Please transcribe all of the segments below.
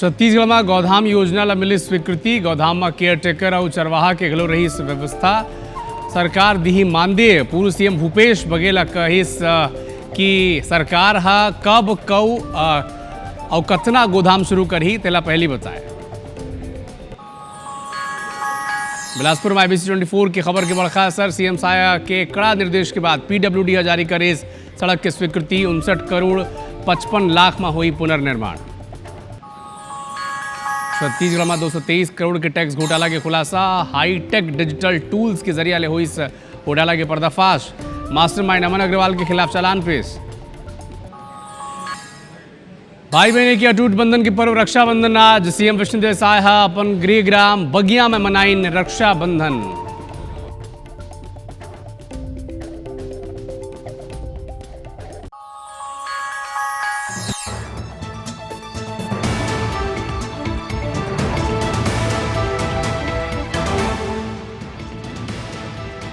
छत्तीसगढ़ में गौधाम योजना ला मिली स्वीकृति। गौधाम में केयरटेकर और चरवाहा के घलो रही व्यवस्था। सरकार दी मानदेय। पूर्व सीएम भूपेश बघेल कहिस कि सरकार हा कब कऊ और कतना गोदाम शुरू करही तेला पहली बताए। बिलासपुर में IBC 24 की खबर के बड़खा असर। सीएम साया के कड़ा निर्देश के बाद PWD जारी करे सड़क की स्वीकृति। 59 करोड़ 55 लाख में हुई पुनर्निर्माण। छत्तीसगढ़ में 223 करोड़ के टैक्स घोटाला के खुलासा। हाईटेक डिजिटल टूल्स के जरिए हुई इस घोटाला के पर्दाफाश। मास्टरमाइंड अमन अग्रवाल के खिलाफ चालान पेश। भाई बहने की अटूट बंधन के पर्व रक्षाबंधन आज। सीएम विष्णुदेव साय अपन गृह ग्राम बगिया में मनाइन रक्षाबंधन।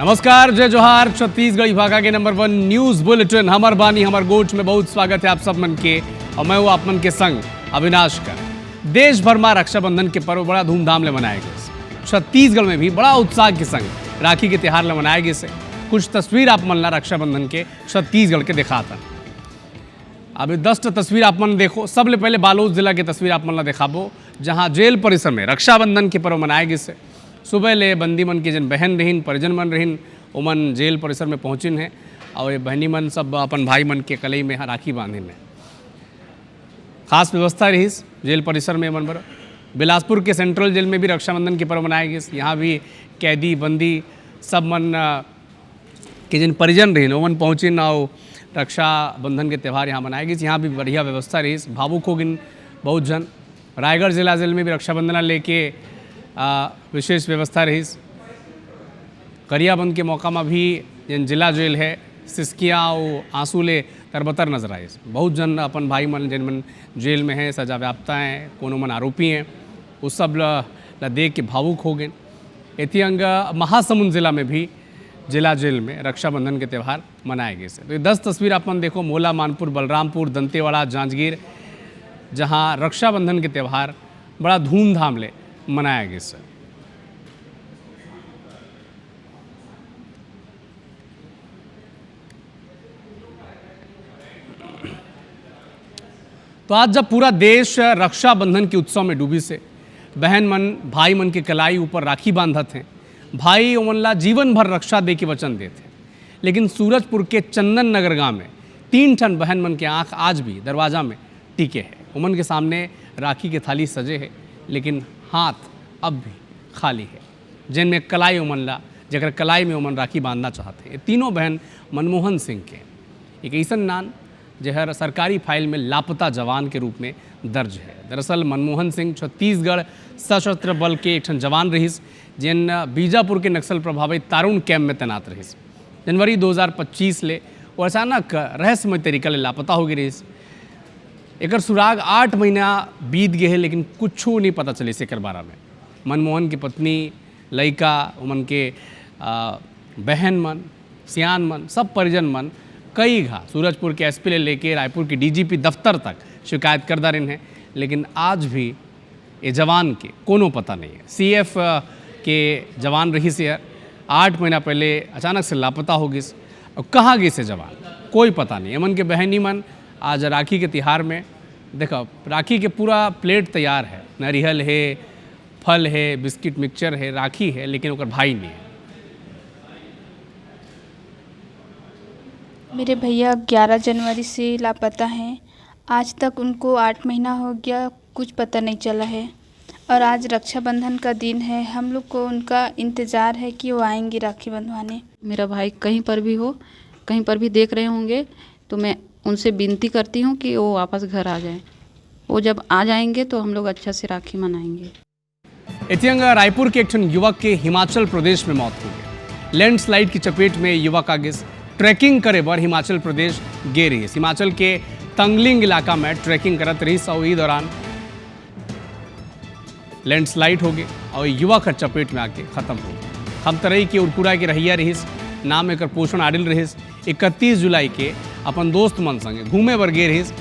नमस्कार, जय जोहार। छत्तीसगढ़ विभाग के नंबर 1 न्यूज बुलेटिन हमर बानी हमर गोठ में बहुत स्वागत है आप सब मन के। और मैं हूँ आप मन के संग अविनाश कर। देश भर में रक्षाबंधन के पर्व बड़ा धूमधाम ले मनाए गए। छत्तीसगढ़ में भी बड़ा उत्साह के संग राखी के त्यौहार ले मनाए गए। कुछ तस्वीर आप मन ला रक्षाबंधन के छत्तीसगढ़ के दिखाता। अभी 10 तस्वीर आप मन देखो। सबले पहले बालोद जिला की तस्वीर आप मन ला दिखाबो, जहाँ जेल परिसर में रक्षाबंधन के पर्व मनाए गए। सुबह ले बंदी मन के जन बहन रहीन परिजन मन रहीन ओमन जेल परिसर में पहुँचिन है। और ये बहनी मन सब अपन भाई मन के कलई में राखी बांधिन है। खास व्यवस्था रही जेल परिसर में मन बर। बिलासपुर के सेंट्रल जेल में भी रक्षाबंधन के पर्व मनाए गए। यहाँ भी कैदी बंदी सब मन के जिन परिजन रहीन ओमन पहुँचिन और रक्षाबंधन के त्यौहार यहाँ मनाए गए। यहाँ भी बढ़िया व्यवस्था रही। भावुक हो गिन बहुत जन। रायगढ़ जिला जेल में भी रक्षाबंधन लेके विशेष व्यवस्था रही। करियाबंद के मौका में भी जिन जिला जेल है सिसकिया और आंसू ले तरबतर नजर आए। बहुत जन अपन भाई मन जिन मन जेल में हैं, सजा व्याप्ता हैं, कोनो मन आरोपी हैं, उस सब ला देख के भावुक हो गए। एतियंग महासमुंद जिला में भी जिला जेल में रक्षाबंधन के त्यौहार मनाए गए। तो ये 10 तस्वीर अपन देखो। मोला, मानपुर, बलरामपुर, दंतेवाड़ा, जांजगीर, जहाँ रक्षाबंधन के त्यौहार बड़ा धूमधाम ले मनाया गया। तो आज जब पूरा देश रक्षाबंधन के उत्सव में डूबी से बहन मन भाई मन के कलाई ऊपर राखी बांधत हैं। भाई ओमन ला जीवन भर रक्षा दे के वचन देते। लेकिन सूरजपुर के चंदन नगर गांव में 3 ठन बहन मन के आंख आज भी दरवाजा में टिके हैं। ओमन के सामने राखी के थाली सजे है, लेकिन हाथ अब भी खाली है। जिनमें कलाई ओमन ला जगह कलाई में ओमन राखी बांधना चाहते हैं। तीनों बहन मनमोहन सिंह के एक ऐसा नाम जहर सरकारी फाइल में लापता जवान के रूप में दर्ज है। दरअसल मनमोहन सिंह छत्तीसगढ़ सशस्त्र बल के एक जवान रहीस, जिन बीजापुर के नक्सल प्रभावित तारुण कैम्प में तैनात रहीस। जनवरी 2025 ले और अचानक रहस्यमय तरीका ले लापता हो गई रहीस। एक सुराग 8 महीना बीत गए है, लेकिन कुछ नहीं पता चले से बारे में। मनमोहन की पत्नी, लड़का, उमन के बहन मन, सियान मन, सब परिजन मन कई घा सूरजपुर के SP ले लेके रायपुर के DGP दफ्तर तक शिकायत करदा रहे हैं, लेकिन आज भी ये जवान के कोनो पता नहीं है। CF के जवान रही से 8 महीना पहले अचानक से लापता हो गई। और कहाँ गई से जवान कोई पता नहीं। अमन के बहनी मन आज राखी के त्यौहार में देखो राखी के पूरा प्लेट तैयार है। नारियल है, फल है, बिस्किट मिक्सचर है, राखी है, लेकिन ओकर भाई नहीं है। मेरे भैया 11 जनवरी से लापता हैं। आज तक उनको 8 महीना हो गया, कुछ पता नहीं चला है। और आज रक्षाबंधन का दिन है। हम लोग को उनका इंतज़ार है कि वो आएंगे राखी बंधवाने। मेरा भाई कहीं पर भी हो, कहीं पर भी देख रहे होंगे, तो मैं उनसे विनती करती हूँ कि वो वापस घर आ जाएं। वो जब आ जाएंगे तो हम लोग अच्छा से राखी मनाएंगे। एतियंग रायपुर के एक युवक के हिमाचल प्रदेश में मौत हो गई। लैंडस्लाइड की चपेट में युवक आगे ट्रैकिंग करे बर हिमाचल प्रदेश गे रही। हिमाचल के तंगलिंग इलाका में ट्रैकिंग करत रही। और इस दौरान लैंडस्लाइड हो गए और युवक चपेट में आके खत्म हो गए। हम तरह की उड़पुरा की रहिया रहीस। नाम एक पोषण आडिल रहीस। 31 जुलाई के अपन दोस्त मन संगे घूमे बर गे रहीस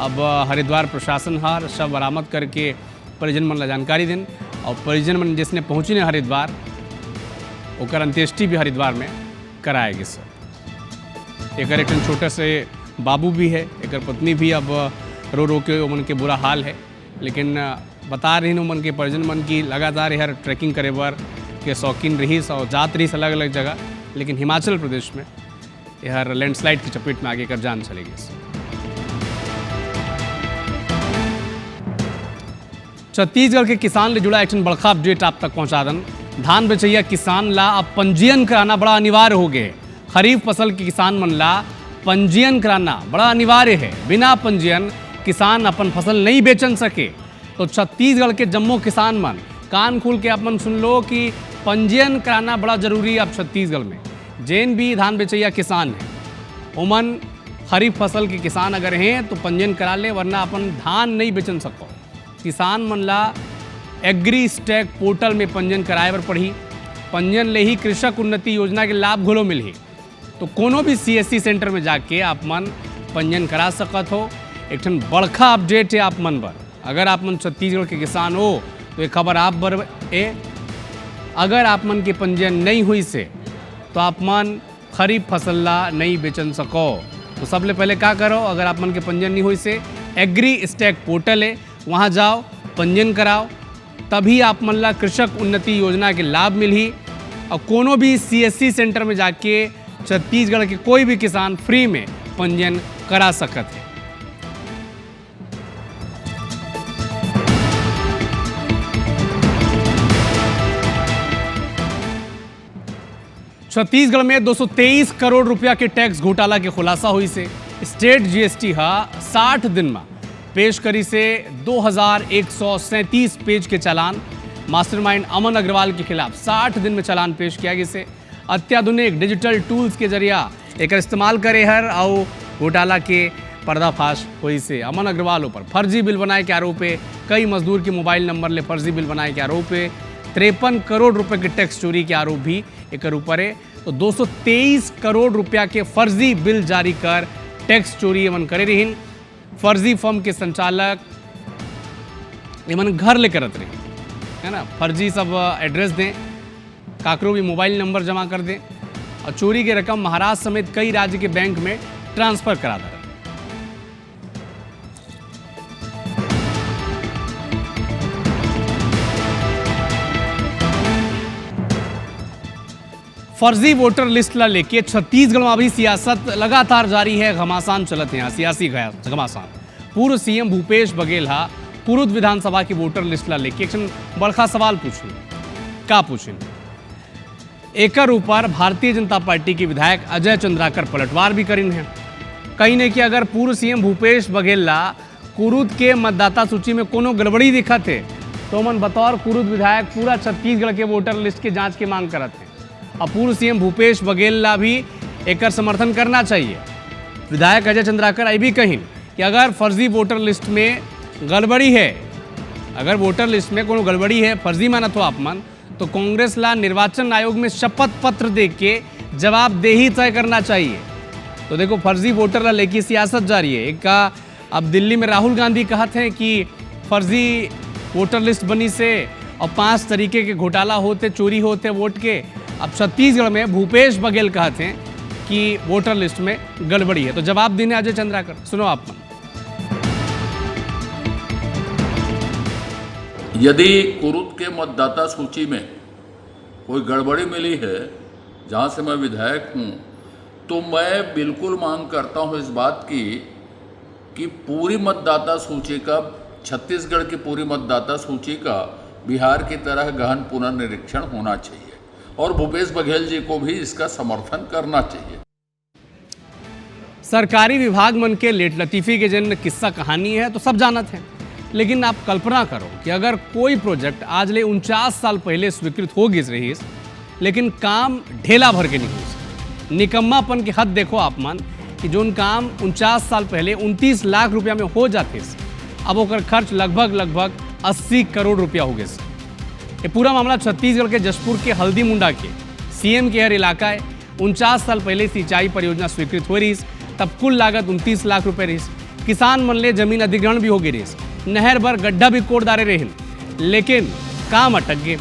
अब हरिद्वार प्रशासन हर शव बरामद करके परिजन मन ला जानकारी देन और परिजन मन जिसने पहुँची ने हरिद्वार ओकर अंत्येष्टि भी हरिद्वार में कराएगी सर। एक छोटे से बाबू भी है, एक पत्नी भी अब रो रो के उमन के बुरा हाल है, लेकिन बता रही उमन के परिजन मन की लगातार हर ट्रैकिंग करे बर के शौकीन रहीस और जात रहीस अलग अलग जगह, लेकिन हिमाचल प्रदेश में यह लैंडस्लाइड की चपेट में आगे कर जान चली गई। छत्तीसगढ़ के किसान ले जुड़ा एक बड़का अपडेट आप तक पहुंचा दन। धान बेचैया किसान ला अब पंजीयन कराना बड़ा अनिवार्य हो गए। खरीफ फसल के किसान मन ला पंजीयन कराना बड़ा अनिवार्य है। बिना पंजीयन किसान अपन फसल नहीं बेचन सके। तो छत्तीसगढ़ के जम्मो किसान मन कान खोल के अपन सुन लो कि पंजीयन कराना बड़ा जरूरी है। अब छत्तीसगढ़ में जैन भी धान बेचैया किसान हैं, उमन खरीफ फसल के किसान अगर हैं तो पंजीयन करा ले, वरना अपन धान नहीं बेचन सको। किसान मन ला एग्री स्टैक पोर्टल में पंजीयन कराए बर पड़ी। पंजीयन ले ही कृषक उन्नति योजना के लाभ घलो मिलही। तो कोनो भी CSC सेंटर में जाके आप मन पंजीयन करा सकत हो। एक ठन बड़का अपडेट है आप मन बर। अगर आप मन छत्तीसगढ़ के किसान हो तो ये खबर आप बर ए। अगर आप मन के पंजीयन नहीं हुई से तो आप मन खरीफ फसल ला नहीं बेचन सको। तो सबले पहले क्या करो, अगर आप मन के पंजीयन नहीं हुई से एग्री स्टैक पोर्टल है, वहाँ जाओ पंजीयन कराओ, तभी आप मन ला कृषक उन्नति योजना के लाभ मिलही। और कोनो भी CSC सेंटर में जाके छत्तीसगढ़ के कोई भी किसान फ्री में पंजीयन करा सकत है। छत्तीसगढ़ में 223 करोड़ रुपया के टैक्स घोटाला के खुलासा हुई से स्टेट GST 60 दिन में पेश करी से 2137 पेज के चालान मास्टरमाइंड अमन अग्रवाल के खिलाफ 60 दिन में चालान पेश किया गया से अत्याधुनिक डिजिटल टूल्स के जरिया एक इस्तेमाल करे हर और घोटाला के पर्दाफाश हुई से अमन अग्रवाल पर फर्जी बिल बनाए के आरोप है। कई मजदूर के मोबाइल नंबर ले फर्जी बिल बनाए के आरोप है। 53 करोड़ रुपए के टैक्स चोरी के आरोप भी एक ऊपर है। तो 223 करोड़ रुपया के फर्जी बिल जारी कर टैक्स चोरी एमन करे रही। फर्जी फर्म के संचालक एमन घर ले करत रहे, है ना। फर्जी सब एड्रेस दें, काकरो भी मोबाइल नंबर जमा कर दें और चोरी की रकम महाराष्ट्र समेत कई राज्य के बैंक में ट्रांसफर करा दें। फर्जी वोटर लिस्ट ला लेके छत्तीसगढ़ में अभी सियासत लगातार जारी है। घमासान चलत है, सियासी घमासान। पूर्व CM भूपेश बघेल कुरुद विधानसभा की वोटर लिस्ट ला लेके एक बड़का सवाल पूछें। का पूछें? एकर ऊपर भारतीय जनता पार्टी के विधायक अजय चंद्राकर पलटवार भी करीन हैं। कहीं ने कि अगर पूर्व CM भूपेश बघेल ला कुरुद के मतदाता सूची में कोनो गड़बड़ी दिखत है तो मन बतौर कुरुद विधायक पूरा छत्तीसगढ़ के वोटर लिस्ट के जांच की मांग करत हैं। और पूर्व CM भूपेश बघेल ला भी एक समर्थन करना चाहिए। विधायक अजय चंद्राकर आई भी कहीं कि अगर फर्जी वोटर लिस्ट में गड़बड़ी है, अगर वोटर लिस्ट में कोनो गड़बड़ी है, फर्जी मानत हो आप मन, तो कांग्रेस ला निर्वाचन आयोग में शपथ पत्र दे के जवाबदेही तय करना चाहिए। तो देखो फर्जी वोटर ला लेके सियासत जारी है। एक अब दिल्ली में राहुल गांधी कहते हैं कि फर्जी वोटर लिस्ट बनी से और 5 तरीके के घोटाला होते, चोरी होते वोट के। अब छत्तीसगढ़ में भूपेश बघेल कहते हैं कि वोटर लिस्ट में गड़बड़ी है। तो जवाब देने अजय चंद्राकर, सुनो आप मन। यदि कुरुद के मतदाता सूची में कोई गड़बड़ी मिली है, जहां से मैं विधायक हूं, तो मैं बिल्कुल मांग करता हूं इस बात की कि पूरी मतदाता सूची का, छत्तीसगढ़ की पूरी मतदाता सूची का बिहार की तरह गहन पुनर्निरीक्षण होना चाहिए और भूपेश बघेल जी को भी इसका समर्थन करना चाहिए। सरकारी विभाग मन के लेट लतीफ़ी के जन किस्सा कहानी है तो सब जानत हैं, लेकिन आप कल्पना करो कि अगर कोई प्रोजेक्ट आज ले 49 साल पहले स्वीकृत हो गई रही, लेकिन काम ढेला भर के नहीं हुई। निकम्मापन की हद देखो आप मान कि जोन काम 49 साल पहले 29 लाख रुपया में हो जाते, अब ओकर खर्च लगभग 80 करोड़ रुपया हो गए। ये पूरा मामला छत्तीसगढ़ के जशपुर के हल्दी मुंडा के CM के हर इलाका है। 49 साल पहले सिंचाई परियोजना स्वीकृत हो रही, तब कुल लागत 29 लाख रुपए रही। किसान मन ले जमीन अधिग्रहण भी हो गई रहीस, नहर बर गड्ढा भी कोड़ डारे रहिन, लेकिन काम अटक गए।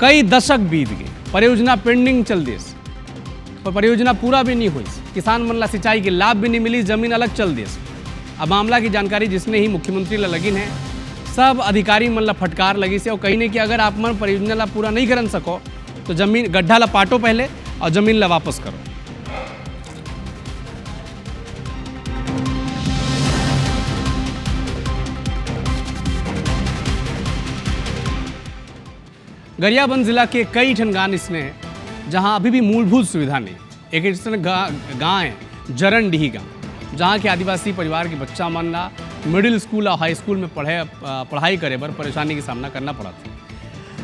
कई दशक बीत गए, परियोजना पेंडिंग चल देस और परियोजना पूरा भी नहीं हुई। किसान मन ला सिंचाई के लाभ भी नहीं मिली, जमीन अलग चल देस। अब मामला की जानकारी जिसने ही मुख्यमंत्री ला लगिन है, सब अधिकारी मन ला फटकार लगी से और कही ने कि अगर आप मन परियोजना ला पूरा नहीं कर सको तो जमीन गड्ढा ला पाटो पहले और जमीन ला वापस करो। गरियाबंद जिला के कई ठन गांव इसमें है जहां अभी भी मूलभूत सुविधा नहीं। एक ऐसा गाँव है जरनडीही गांव, जहां के आदिवासी परिवार के बच्चा मन ला मिडिल स्कूल और हाई स्कूल में पढ़ाई करे बर परेशानी का सामना करना पड़ा था।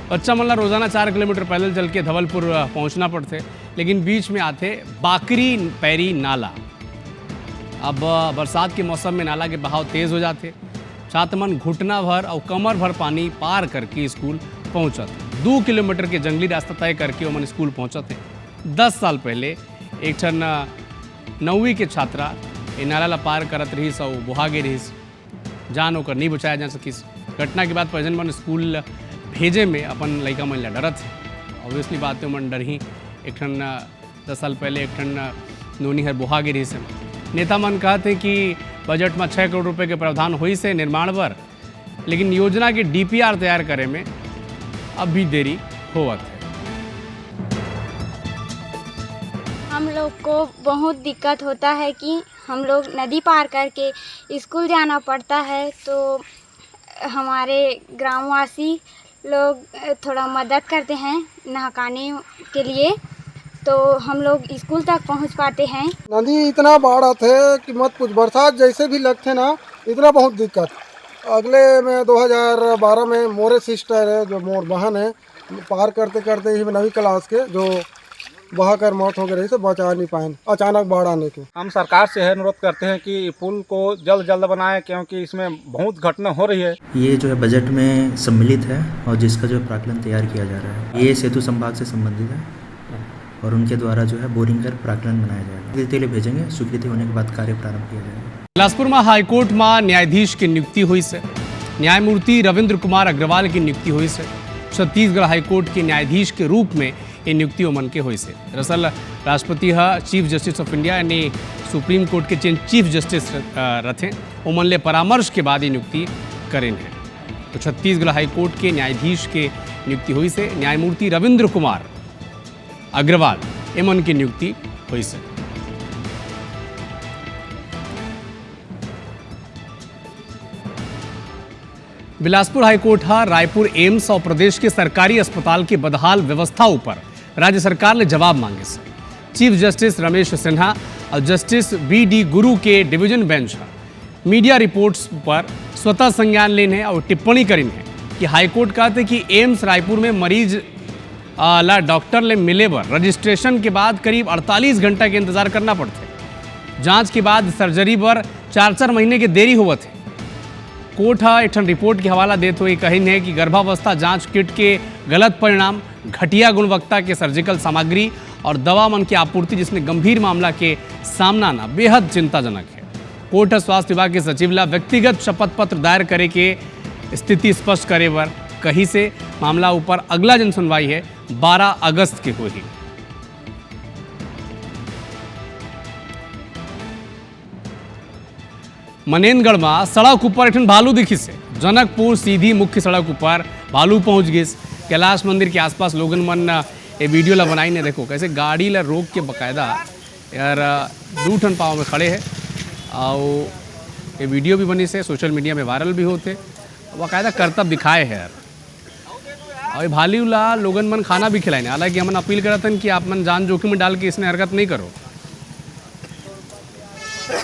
बच्चा मन ला रोजाना 4 किलोमीटर पैदल चल के धवलपुर पहुंचना पड़ते, लेकिन बीच में आते बाकरी पैरी नाला। अब बरसात के मौसम में नाला के बहाव तेज़ हो जाते, छात्र मन घुटना भर और कमर भर पानी पार करके स्कूल पहुँचत। 2 किलोमीटर के जंगली रास्ता तय करके वो स्कूल पहुँचते। 10 साल पहले एक ठन 9वीं के छात्रा ये नाला ला पार करत रहीस और बुहा गई रहीस, जान होकर नहीं बचाया जा सकीस। घटना के बाद परिजन मन स्कूल भेजे में अपन लड़का मन ला डरत है। ऑब्वियसली बात है मन डर ही। एक ठन 10 साल पहले एक ठन नोनी हर बुहा गई रहीस। नेता मन कहते कि बजट में 6 करोड़ रुपए के प्रावधान हुई से निर्माण पर, लेकिन योजना के DPR तैयार करे में अब भी देरी होवत है। हम लोग को बहुत दिक्कत होता है कि हम लोग नदी पार करके स्कूल जाना पड़ता है, तो हमारे ग्रामवासी लोग थोड़ा मदद करते हैं नहकाने के लिए, तो हम लोग स्कूल तक पहुंच पाते हैं। नदी इतना बाढ़ आते कि मत कुछ, बरसात जैसे भी लगते ना इतना बहुत दिक्कत। अगले में 2012 में मोरे सिस्टर है जो मोर बहन है, पार करते करते ही 9वीं क्लास के जो बहा कर मौत हो गई से बचा नहीं पाए अचानक बाढ़ आने के। हम सरकार से अनुरोध करते हैं कि पुल को जल्द जल्द बनाएं, क्योंकि इसमें बहुत घटना हो रही है। ये जो है बजट में सम्मिलित है और जिसका जो है प्राक्कलन तैयार किया जा रहा है। ये सेतु संभाग से संबंधित है और उनके द्वारा जो है बोरिंग कर प्राक्कलन बनाया जाएगा। स्वीकृति लिए भेजेंगे, स्वीकृति होने के बाद कार्य प्रारंभ किया जाएगा। बिलासपुर में हाईकोर्ट में न्यायाधीश की नियुक्ति हुई से न्यायमूर्ति रविंद्र कुमार अग्रवाल की नियुक्ति हुई से छत्तीसगढ़ हाईकोर्ट के न्यायाधीश के रूप में ये नियुक्ति ओमन के हुई से। दरअसल राष्ट्रपति चीफ जस्टिस ऑफ इंडिया यानी सुप्रीम कोर्ट के चीफ जस्टिस रथे, ओमन ले परामर्श के बाद ये नियुक्ति करें हैं। तो छत्तीसगढ़ हाईकोर्ट के न्यायाधीश के नियुक्ति हुई से न्यायमूर्ति रविंद्र कुमार अग्रवाल एमन की नियुक्ति हुई से। बिलासपुर हाईकोर्ट रायपुर एम्स और प्रदेश के सरकारी अस्पताल की बदहाल व्यवस्था ऊपर राज्य सरकार ने जवाब मांगे से चीफ जस्टिस रमेश सिन्हा और जस्टिस BD गुरु के डिवीजन बेंच मीडिया रिपोर्ट्स पर स्वतः संज्ञान लेने और टिप्पणी करी है कि हाईकोर्ट कहते कि एम्स रायपुर में मरीज ला डॉक्टर ले मिले पर रजिस्ट्रेशन के बाद करीब 48 घंटा के इंतजार करना पड़ते। जांच के बाद सर्जरी पर 4-4 महीने के देरी हुआ थे। कोर्ट एक रिपोर्ट के हवाला देते हुए कही है कि गर्भावस्था जांच किट के गलत परिणाम, घटिया गुणवत्ता के सर्जिकल सामग्री और दवा मन की आपूर्ति जिसने गंभीर मामला के सामना ना बेहद चिंताजनक है। कोर्ट स्वास्थ्य विभाग के सचिव ला व्यक्तिगत शपथ पत्र दायर करे के स्थिति स्पष्ट करे पर कही से मामला ऊपर अगला जन सुनवाई है 12 अगस्त के हुई। मनेन्द्रगढ़ में सड़क ऊपर एक भालू दिखी से जनकपुर सीधी मुख्य सड़क ऊपर भालू पहुंच गई। कैलाश मंदिर के आसपास लोगन मन ये वीडियो ला बनाई ने देखो कैसे गाड़ी ला रोक के बकायदा यार 2 ठन पाँव में खड़े है और ये वीडियो भी बनी से सोशल मीडिया में वायरल भी होते, बाकायदा करतब दिखाए है यार। और भालू ला लोगन मन खाना भी खिलाए। हालांकि हमन अपील करते कि आप मन जान जोखिम में डाल के इसने हरकत नहीं करो,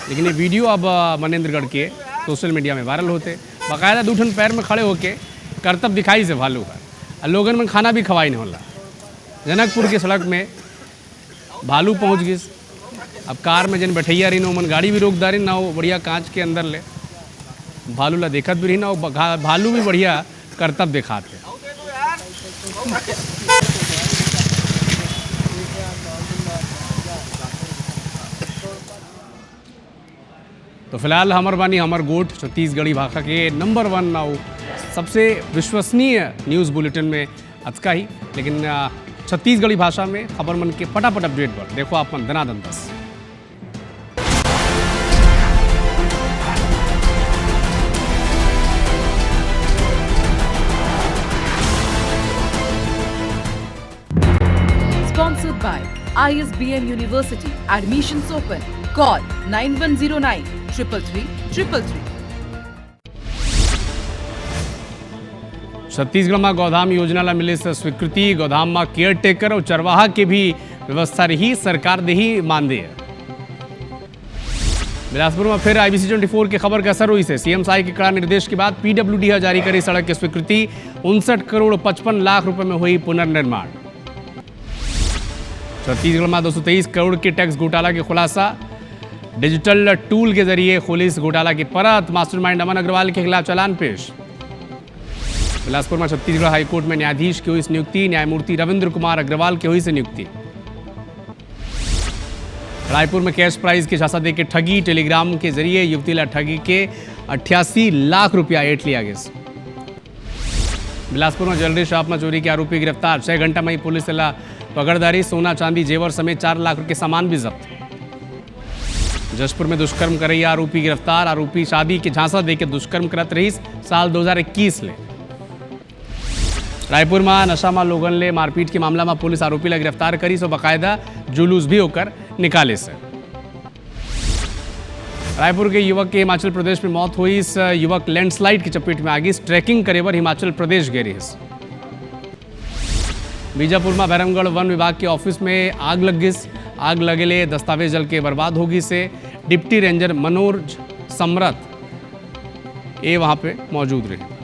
लेकिन ये वीडियो अब मनेन्द्रगढ़ के सोशल मीडिया में वायरल होते। बाकायदा 2 ठन पैर में खड़े होके करतब दिखाई से भालू का लोगन में खाना भी खवाई नहीं होला। जनकपुर के सड़क में भालू पहुंच गई। अब कार में जन बैठैया रही ना मन गाड़ी भी रोक दारी ना, वो बढ़िया कांच के अंदर ले भालू ला देखत भी रही ना, वो भालू भी बढ़िया करतब दिखाते। तो फिलहाल हमर बानी हमर गोठ छत्तीसगढ़ी भाषा के नंबर 1 नाउ सबसे विश्वसनीय न्यूज़ बुलेटिन में अचका ही, लेकिन छत्तीसगढ़ी भाषा में खबर मन के फटाफट अपडेट पर देखो आप मन दनादन 10। Sponsored by ISBM University. Admissions open. Call 9109 333 333. Chhattisgarh में गौधाम योजना ला मिले से स्वीकृति, गौधाम में केयर टेकर और चरवाहा के भी व्यवस्था रही, सरकार दे ही मानदे है। बिलासपुर में फिर IBC 24 की खबर का असर हुई से CM साई के कड़ा निर्देश के बाद PWD जारी करी सड़क की स्वीकृति, 59 करोड़ 55 लाख रुपए में हुई पुनर्निर्माण। छत्तीसगढ़ में 223 करोड़ के टैक्स घोटाला के खुलासा, डिजिटल टूल के जरिए खुली इस घोटाला की परत, मास्टरमाइंड अमन अग्रवाल के खिलाफ चालान पेश। बिलासपुर में छत्तीसगढ़ हाईकोर्ट में न्यायाधीश की हुई नियुक्ति, न्यायमूर्ति रविंद्र कुमार अग्रवाल की हुई से नियुक्ति। रायपुर में कैश प्राइज की झांसा दे के ठगी, टेलीग्राम के जरिए युवती ला ठगी के 88 लाख रुपया ऐंठ लिया गया। बिलासपुर में ज्वेलरी शॉप में चोरी के आरोपी गिरफ्तार, 6 घंटा में ही पुलिस ला पकड़दारी, सोना चांदी जेवर समेत 4 लाख के सामान भी जब्त। जशपुर में दुष्कर्म करई आरोपी गिरफ्तार, आरोपी शादी के झांसा दे के दुष्कर्म करत रही साल 2021 ले। रायपुर में नशा में लोगन ले मारपीट के मामला में पुलिस आरोपी ला गिरफ्तार करी, सो बाकायदा जुलूस भी होकर निकाले से। रायपुर के युवक के हिमाचल प्रदेश में मौत हुई, इस युवक लैंडस्लाइड की चपेट में आ गई, ट्रैकिंग करे बर हिमाचल प्रदेश गए रही। बीजापुर में भैरमगढ़ वन विभाग के ऑफिस में आग लग गई, आग लगेले दस्तावेज जल के बर्बाद होगी से डिप्टी रेंजर मनोज सम्रत वहाँ पे मौजूद रहे।